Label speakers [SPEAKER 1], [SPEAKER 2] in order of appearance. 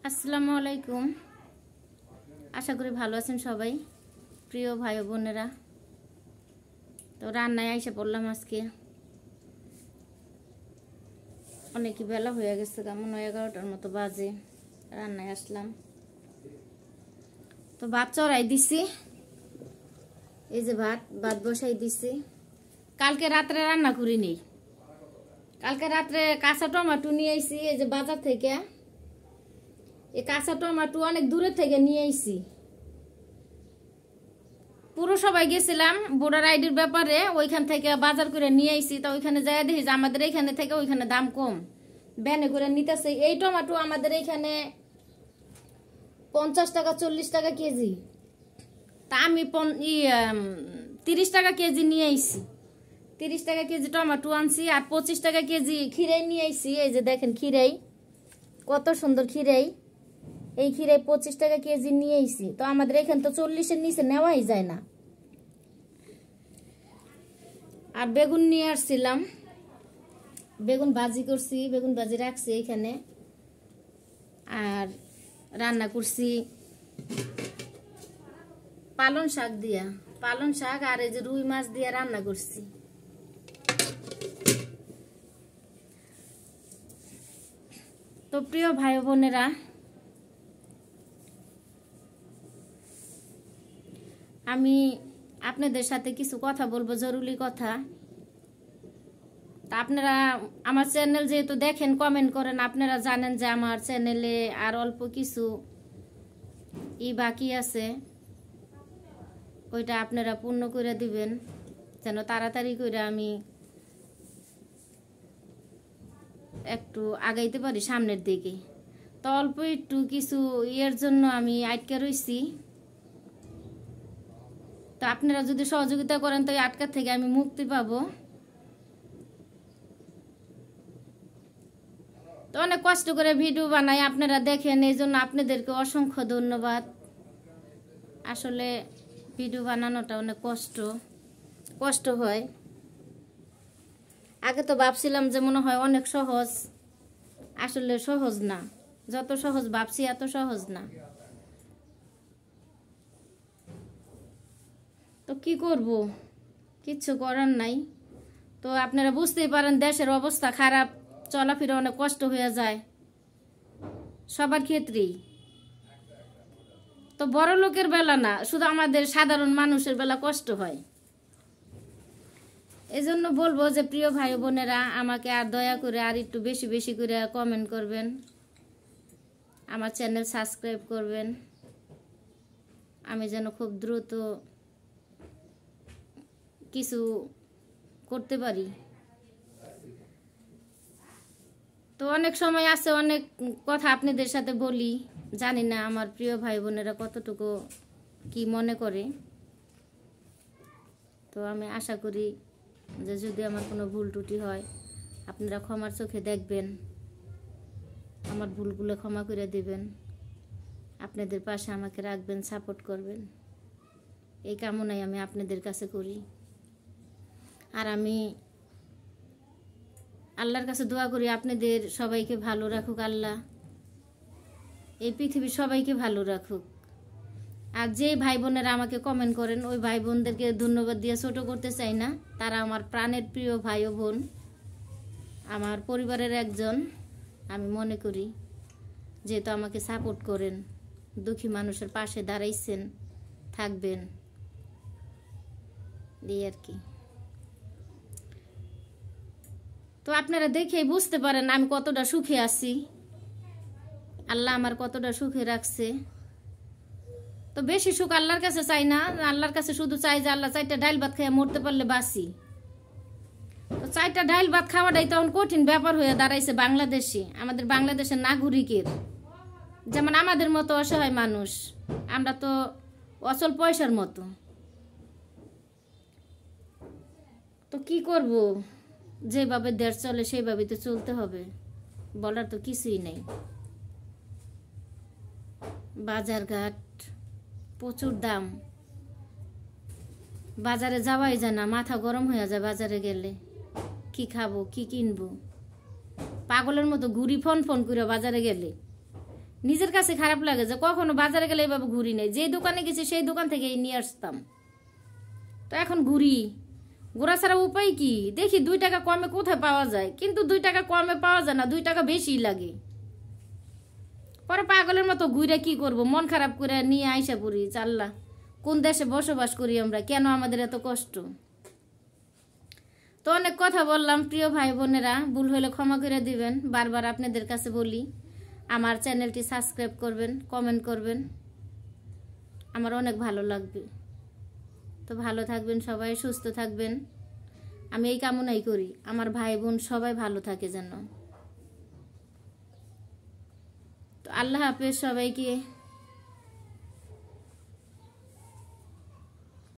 [SPEAKER 1] আসসালামু আলাইকুম। আশা করি ভালো আছেন সবাই, প্রিয় ভাই ও বোনেরা। তো রান্নায় আইসা পড়লাম আজকে। অনেকই বেলা হয়ে গেছে, কেমন 11টার মতো বাজে। রান্নায় আসলাম, তো ভাত চড়াই দিছি। এই যে ভাত বসাই দিছি। কালকে রাত্রে রান্না করিনি। কালকে রাত্রে কাঁচা টমেটো নিয়ে আইছি এই যে বাজার থেকে। এই কাঁচা টমেটো অনেক দূরে থেকে নিয়ে আইছি। পুরো সবাই গেছিলাম ভোটার আইডির ব্যাপারে, ওইখান থেকে বাজার করে নিয়ে আইছি। তা ওইখানে যাই দেখি যে আমাদের এইখানে থেকে ওইখানে দাম কম, ব্যানে করে নিতেছে। এই টমেটো আমাদের এইখানে 50 টাকা 40 টাকা কেজি। তা আমি 30 টাকা কেজি নিয়ে আইছি। 30 টাকা কেজি টমেটো আনছি আর 25 টাকা কেজি খিরাই নিয়ে আইছি। এই যে দেখেন খিরাই, কত সুন্দর খিরাই। এই খিরাই 25 টাকা কেজি নিয়ে আইছি। তো আমাদের এখানে তো 40-এর নিচে নেওয়াই যায় না। আর বেগুন নিয়ে আসছিলাম, বেগুন ভাজি করছি, বেগুন ভাজি রাখছি এখানে। আর রান্না করছি পালং শাক দিয়া, পালং শাক আর এই যে রুই মাছ দিয়ে রান্না করছি। তো প্রিয় ভাই বোনেরা, আমি আপনাদের সাথে কিছু কথা বলবো, জরুরি কথা। তা আপনারা আমার চ্যানেল যেহেতু দেখেন, কমেন্ট করেন, আপনারা জানেন যে আমার চ্যানেলে আর অল্প কিছু বাকি আছে, ওইটা আপনারা পূর্ণ করে দিবেন যেন তাড়াতাড়ি করে আমি একটু আগাইতে পারি সামনের দিকে। তো অল্প একটু কিছু ইয়ের জন্য আমি আটকে রইছি। তো আপনারা যদি সহযোগিতা করেন তো এই আটকা থেকে আমি মুক্তি পাবো। তো অনেক কষ্ট করে ভিডিও বানাই, আপনারা দেখেন, এই জন্য আপনাদেরকে অসংখ্য ধন্যবাদ। আসলে ভিডিও বানানোটা অনেক কষ্ট হয়। আগে তো ভাবছিলাম যে মনে হয় অনেক সহজ, আসলে সহজ না। যত সহজ ভাবছি এত সহজ না। তো কি করব, কিচ্ছু করার নাই। তো আপনারা বুঝতেই পারেন দেশের অবস্থা খারাপ, চলাফেরা অনেক কষ্ট হয়ে যায় সবার ক্ষেত্রেই। তো বড় লোকের বেলা না, শুধু আমাদের সাধারণ মানুষের বেলা কষ্ট হয়। এজন্য বলবো যে প্রিয় ভাই বোনেরা, আমাকে আর দয়া করে আর একটু বেশি বেশি করে কমেন্ট করবেন, আমার চ্যানেল সাবস্ক্রাইব করবেন, আমি যেন খুব দ্রুত কিছু করতে পারি। তো অনেক সময় আছে, অনেক কথা আপনাদের সাথে বলি, জানি না আমার প্রিয় ভাই বোনেরা কতটুকু কি মনে করে। তো আমি আশা করি যে যদি আমার কোনো ভুল ত্রুটি হয় আপনারা ক্ষমার চোখে দেখবেন, আমার ভুলগুলো ক্ষমা করে দিবেন, আপনাদের পাশে আমাকে রাখবেন, সাপোর্ট করবেন, এই কামনাই আমি আপনাদের কাছে করি। আর আমি আল্লাহর কাছে দোয়া করি আপনাদের সবাইকে ভালো রাখুক আল্লাহ, এই পৃথিবীর সবাইকে ভালো রাখুক। আর যে ভাই বোনেরা আমাকে কমেন্ট করেন, ওই ভাই বোনদেরকে ধন্যবাদ দিয়ে ছোট করতে চাই না। তারা আমার প্রাণের প্রিয় ভাই ও বোন, আমার পরিবারের একজন। আমি মনে করি যেহেতু আমাকে সাপোর্ট করেন, দুঃখী মানুষের পাশে দাঁড়াইছেন, থাকবেন, এই আর কি। তো আপনারা দেখেই বুঝতে পারেন আমি কতটা সুখে আছি, আল্লাহ আমার কতটা সুখে রাখছে। তো বেশি সুখ আল্লাহর কাছে চাই না, আল্লাহর কাছে শুধু চাই যে আল্লাহ 4টা ডাইল ভাত খেয়ে মরতে পারলে বাঁচি। তো 4টা ডাইল ভাত খাওয়াটাই তখন কঠিন ব্যাপার হয়ে দাঁড়াইছে বাংলাদেশে, আমাদের বাংলাদেশের নাগরিকের। যেমন আমাদের মতো অসহায় মানুষ, আমরা তো অচল পয়সার মতো। তো কি করব, যেভাবে দেশ চলে সেইভাবে তো চলতে হবে, বলার তো কিছুই নেই। বাজার ঘাট প্রচুর দাম, বাজারে যাওয়াই যায় না, মাথা গরম হয়ে যায় বাজারে গেলে। কি খাবো, কি কিনবো, পাগলের মতো ঘুরি ফোন করে বাজারে গেলে। নিজের কাছে খারাপ লাগে যে কখনো বাজারে গেলে এভাবে ঘুরি নেই, যে দোকানে গেছি সেই দোকান থেকে নিয়ে আসতাম। তো এখন ঘুরি, ঘোরা ছাড়া উপায় কি? দেখি 2 টাকা কমে কোথায় পাওয়া যায়, কিন্তু 2 টাকা কমে পাওয়া যায় না, 2 টাকা বেশি লাগে। পরে পাগলের মতো ঘুরে কি করব, মন খারাপ করে নিয়ে আইসা পড়ি। আল্লাহ, কোন দেশে বসবাস করি আমরা, কেন আমাদের এত কষ্ট? তো অনেক কথা বললাম প্রিয় ভাই বোনেরা, ভুল হলে ক্ষমা করে দিবেন। বারবার আপনাদের কাছে বলি, আমার চ্যানেলটি সাবস্ক্রাইব করবেন, কমেন্ট করবেন, আমার অনেক ভালো লাগবে। তো ভালো থাকবেন সবাই, সুস্থ থাকবেন, আমি এই কামনাই করি আমার ভাই বোন সবাই ভালো থাকে যেন। তো আল্লাহ হাফেজ সবাইকে।